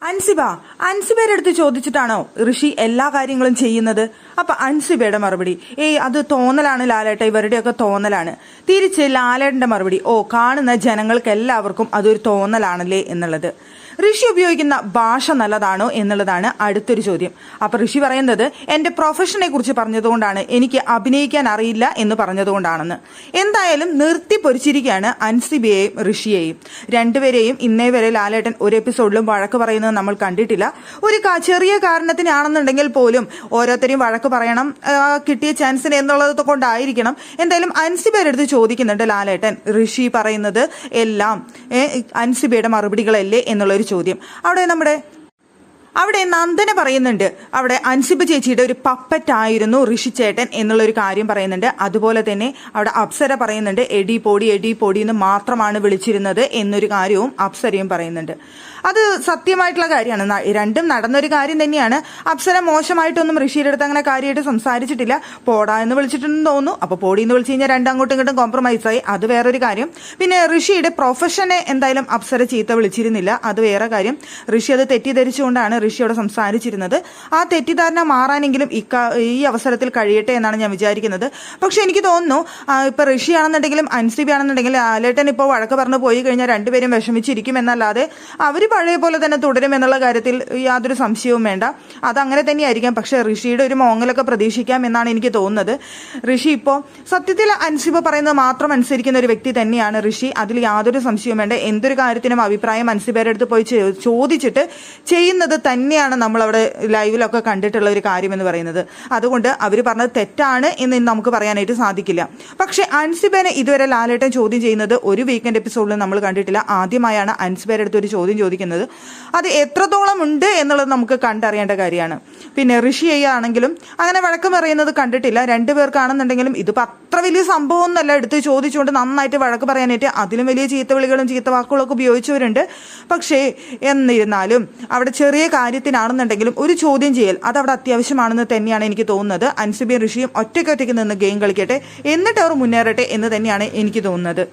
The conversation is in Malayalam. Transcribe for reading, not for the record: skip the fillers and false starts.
അൻസിബ അൻസിബയുടെ അടുത്ത് ചോദിച്ചിട്ടാണോ ഋഷി എല്ലാ കാര്യങ്ങളും ചെയ്യുന്നത്? അപ്പൊ അൻസിബയുടെ മറുപടി അത് തോന്നലാണ് ലാലേട്ട, ഇവരുടെയൊക്കെ തോന്നലാണ്. തിരിച്ച് ലാലേട്ടന്റെ മറുപടി കാണുന്ന ജനങ്ങൾക്ക് എല്ലാവർക്കും അതൊരു തോന്നലാണല്ലേ എന്നുള്ളത്. ഋഷി ഉപയോഗിക്കുന്ന ഭാഷ നല്ലതാണോ എന്നുള്ളതാണ് അടുത്തൊരു ചോദ്യം. അപ്പൊ ഋഷി പറയുന്നത് എന്റെ പ്രൊഫഷനെ കുറിച്ച് പറഞ്ഞതുകൊണ്ടാണ്, എനിക്ക് അഭിനയിക്കാൻ അറിയില്ല എന്ന് പറഞ്ഞതുകൊണ്ടാണെന്ന്. എന്തായാലും നിർത്തി പൊരിച്ചിരിക്കുകയാണ് അൻസിബയെയും ഋഷിയെയും. രണ്ടുപേരെയും ഇന്നേ വരെ ലാലേട്ടൻ ഒരു എപ്പിസോഡിലും വഴക്ക് പറയുന്നത് നമ്മൾ കണ്ടിട്ടില്ല. ഒരു ചെറിയ കാരണത്തിനാണെന്നുണ്ടെങ്കിൽ പോലും ഓരോരുത്തരെയും വഴക്ക് പറയണം, കിട്ടിയ ചാൻസിന് എന്നുള്ളത് കൊണ്ടായിരിക്കണം. എന്തായാലും അൻസിബയുടെ അടുത്ത് ചോദിക്കുന്നുണ്ട് ലാലേട്ടൻ, ഋഷി പറയുന്നത് എല്ലാം അൻസിബയുടെ മറുപടികളല്ലേ എന്നുള്ളൊരു ചോദ്യം. അവിടെ നന്ദന പറയുന്നുണ്ട്, അവിടെ അൻസിബ ചേച്ചിയുടെ ഒരു പപ്പറ്റ് ആയിരുന്നു ഋഷി ചേട്ടൻ എന്നുള്ളൊരു കാര്യം പറയുന്നുണ്ട്. അതുപോലെ തന്നെ അവിടെ അപ്സര പറയുന്നുണ്ട്, എടി പൊടി എന്ന് മാത്രമാണ് വിളിച്ചിരുന്നത് എന്നൊരു കാര്യവും അപ്സരയും പറയുന്നുണ്ട്. അത് സത്യമായിട്ടുള്ള കാര്യമാണ്, രണ്ടും നടന്നൊരു കാര്യം തന്നെയാണ്. അപ്സര മോശമായിട്ടൊന്നും ഋഷിയുടെ അടുത്ത് അങ്ങനെ കാര്യമായിട്ട് സംസാരിച്ചിട്ടില്ല. പോടാ എന്ന് വിളിച്ചിട്ടുണ്ടെന്ന് തോന്നുന്നു. അപ്പൊ പോടി എന്ന് വിളിച്ചു കഴിഞ്ഞാൽ രണ്ടങ്ങോട്ടും ഇങ്ങോട്ടും കോംപ്രമൈസ് ആയി, അത് വേറൊരു കാര്യം. പിന്നെ ഋഷിയുടെ പ്രൊഫഷനെ എന്തായാലും അപ്സര ചീത്ത വിളിച്ചിരുന്നില്ല, അത് വേറെ കാര്യം. ഋഷി അത് തെറ്റിദ്ധരിച്ചുകൊണ്ടാണ് ഋഷിയോട് സംസാരിച്ചിരുന്നത്. ആ തെറ്റിദ്ധാരണ മാറാനെങ്കിലും ഈ അവസരത്തിൽ കഴിയട്ടെ എന്നാണ് ഞാൻ വിചാരിക്കുന്നത്. പക്ഷെ എനിക്ക് തോന്നുന്നു ഇപ്പൊ ഋഷി ആണെന്നുണ്ടെങ്കിലും അൻസിബി ആണെന്നുണ്ടെങ്കിലും ലാലേട്ടൻ ഇപ്പോൾ വഴക്ക് പറഞ്ഞു പോയി കഴിഞ്ഞാൽ രണ്ടുപേരും വിഷമിച്ചിരിക്കും എന്നല്ലാതെ അവര് പഴയ പോലെ തന്നെ തുടരും എന്നുള്ള കാര്യത്തിൽ യാതൊരു സംശയവും വേണ്ട. അതങ്ങനെ തന്നെയായിരിക്കാം. പക്ഷെ ഋഷിയുടെ ഒരു മോങ്ങലൊക്കെ പ്രതീക്ഷിക്കാം എന്നാണ് എനിക്ക് തോന്നുന്നത്. ഋഷി ഇപ്പോൾ സത്യത്തിൽ അൻസിബ പറയുന്നത് മാത്രം അനുസരിക്കുന്ന ഒരു വ്യക്തി തന്നെയാണ് ഋഷി, അതിൽ യാതൊരു സംശയവും വേണ്ട. എന്തൊരു കാര്യത്തിനും അഭിപ്രായം അൻസിബയുടെ അടുത്ത് പോയി ചോദിച്ചിട്ട് ചെയ്യുന്നത് തന്നെയാണ് നമ്മളവിടെ ലൈവിലൊക്കെ കണ്ടിട്ടുള്ള ഒരു കാര്യം എന്ന് പറയുന്നത്. അതുകൊണ്ട് അവർ പറഞ്ഞത് തെറ്റാണ് എന്ന് നമുക്ക് പറയാനായിട്ട് സാധിക്കില്ല. പക്ഷെ അൻസിബേനെ ഇതുവരെ ലാലേട്ടൻ ചോദ്യം ചെയ്യുന്നത് ഒരു വീക്കെൻഡ് എപ്പിസോഡിൽ നമ്മൾ കണ്ടിട്ടില്ല. ആദ്യമായാണ് അൻസിബയുടെ അടുത്ത് ഒരു ചോദ്യം ചോദിക്കുന്നത്. അത് എത്രത്തോളം ഉണ്ട് എന്നുള്ളത് നമുക്ക് കണ്ടറിയേണ്ട കാര്യമാണ്. പിന്നെ ഋഷിയാണെങ്കിലും അങ്ങനെ വഴക്കം പറയുന്നത് കണ്ടിട്ടില്ല. രണ്ടുപേർക്കാണെന്നുണ്ടെങ്കിലും ഇതിപ്പോൾ അത്ര വലിയ സംഭവം ഒന്നല്ല, എടുത്ത് ചോദിച്ചുകൊണ്ട് നന്നായിട്ട് വഴക്ക് പറയാനായിട്ട് അതിലും വലിയ ചീത്തവിളികളും ചീത്തവാക്കുകളൊക്കെ ഉപയോഗിച്ചവരുണ്ട്. പക്ഷേ എന്നിരുന്നാലും അവിടെ ചെറിയ കാര്യത്തിനാണെന്നുണ്ടെങ്കിലും ഒരു ചോദ്യം ചെയ്യൽ അത് അവിടെ അത്യാവശ്യമാണെന്ന് തന്നെയാണ് എനിക്ക് തോന്നുന്നത്. അൻസിബയും ഋഷിയും ഒറ്റയ്ക്ക് നിന്ന് ഗെയിം കളിക്കട്ടെ, എന്നിട്ട് അവർ മുന്നേറട്ടെ എന്ന് തന്നെയാണ് എനിക്ക് തോന്നുന്നത്.